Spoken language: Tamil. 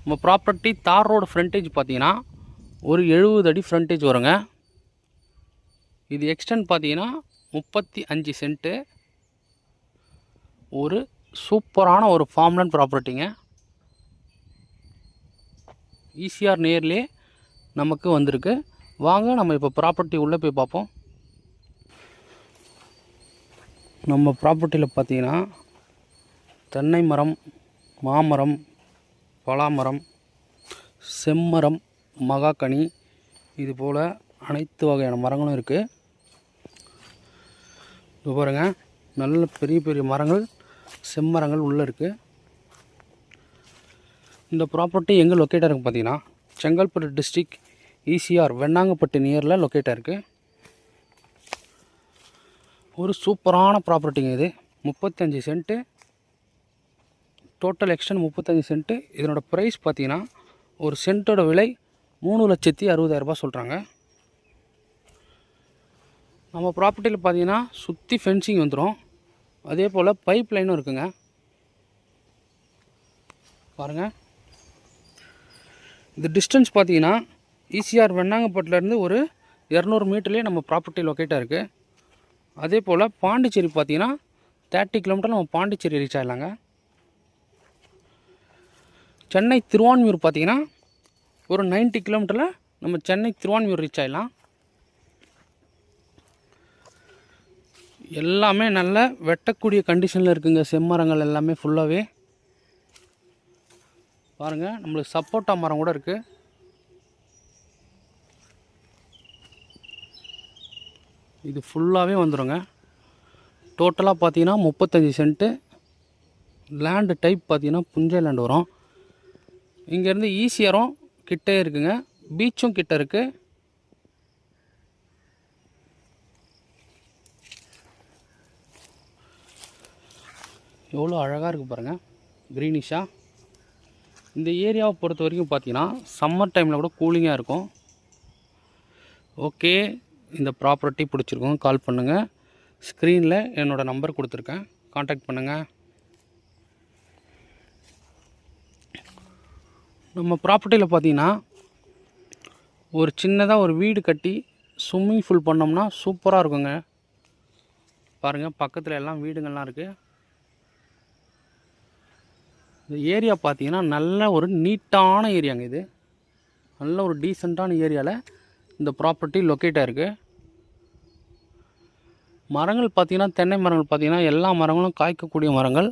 நம்ம ப்ராப்பர்ட்டி தார் ரோடு ஃப்ரண்டேஜ் பார்த்தீங்கன்னா ஒரு 70 அடி ஃப்ரண்டேஜ் வருங்க. இது எக்ஸ்டெண்ட் பார்த்தீங்கன்னா 35 சென்ட்டு. ஒரு சூப்பரான ஒரு ஃபார்ம்லேண்ட் ப்ராப்பர்ட்டிங்க. ஈசிஆர் நேர்லேயே நமக்கு வந்திருக்கு. வாங்க நம்ம இப்போ ப்ராப்பர்ட்டி உள்ளே போய் பார்ப்போம். நம்ம ப்ராப்பர்ட்டியில் பார்த்தீங்கன்னா தென்னை மரம், மாமரம், பலாமரம், செம்மரம், மகாக்கனி இது போல் அனைத்து வகையான மரங்களும் இருக்குது. இது பாருங்க, நல்ல பெரிய பெரிய மரங்கள், செம்மரங்கள் உள்ளே இருக்குது. இந்த ப்ராப்பர்ட்டி எங்கே லொக்கேட்டாக இருக்குது பார்த்தீங்கன்னா செங்கல்பட்டு டிஸ்ட்ரிக் ஈசிஆர் வெண்ணாங்கப்பட்டு நியரில் லொக்கேட்டாக இருக்குது. ஒரு சூப்பரான ப்ராப்பர்ட்டிங்க இது. 35 சென்ட்டு, டோட்டல் எக்ஸ்டெண்ட் 35 சென்ட்டு. இதனோட ப்ரைஸ் பார்த்தீங்கன்னா ஒரு சென்ட்டோட விலை 3,60,000 சொல்கிறாங்க. நம்ம ப்ராப்பர்ட்டியில் பார்த்தீங்கன்னா சுற்றி ஃபென்சிங் வந்துடும். அதே போல் பைப் லைனும் இருக்குங்க. பாருங்கள், இந்த டிஸ்டன்ஸ் பார்த்தீங்கன்னா ஈசிஆர் வெண்ணாங்கப்பட்டிலேருந்து ஒரு 200 மீட்டர்லேயே நம்ம ப்ராப்பர்ட்டி லொக்கேட்டாக இருக்குது. அதே போல் பாண்டிச்சேரி பார்த்தீங்கன்னா 30 கிலோமீட்டர் நம்ம பாண்டிச்சேரி ரீச் ஆகிடலாங்க. சென்னை திருவான்மியூர் பார்த்தீங்கன்னா ஒரு 90 கிலோமீட்டரில் நம்ம சென்னை திருவான்மியூர் ரீச் ஆகிடலாம். எல்லாமே நல்ல வெட்டக்கூடிய கண்டிஷனில் இருக்குங்க. செம்மரங்கள் எல்லாமே ஃபுல்லாகவே பாருங்கள். நம்மளுக்கு சப்போட்டா மரம் கூட இருக்குது. இது ஃபுல்லாகவே வந்துடுங்க. டோட்டலாக பார்த்தீங்கன்னா 35 சென்ட்டு. லேண்டு டைப் பார்த்தீங்கன்னா புஞ்சை லேண்டு வரும். இங்கேருந்து ஈசிஆரும் கிட்டே இருக்குங்க, பீச்சும் கிட்ட இருக்குது. எவ்வளோ அழகாக இருக்குது பாருங்கள், க்ரீனிஷாக. இந்த ஏரியாவை பொறுத்த வரைக்கும் பார்த்தீங்கன்னா சம்மர் டைமில் கூட கூலிங்காக இருக்கும். ஓகே, இந்த ப்ராப்பர்ட்டி பிடிச்சிருக்கோம், கால் பண்ணுங்கள். ஸ்க்ரீனில் என்னோடய நம்பர் கொடுத்துருக்கேன், காண்டாக்ட் பண்ணுங்கள். நம்ம ப்ராப்பர்ட்டியில் பார்த்தீங்கன்னா ஒரு சின்னதாக ஒரு வீடு கட்டி ஸ்விம்மிங் பூல் பண்ணோம்னா சூப்பராக இருக்குங்க. பாருங்கள், பக்கத்தில் எல்லாம் வீடுங்கள்லாம் இருக்குது. இந்த ஏரியா பார்த்தீங்கன்னா நல்ல ஒரு நீட்டான ஏரியாங்க. இது நல்ல ஒரு டீசெண்டான ஏரியாவில் இந்த ப்ராப்பர்ட்டி லொக்கேட்டாக இருக்குது. மரங்கள் பார்த்தீங்கன்னா தென்னை மரங்கள் பார்த்தீங்கன்னா எல்லா மரங்களும் காய்க்கக்கூடிய மரங்கள்.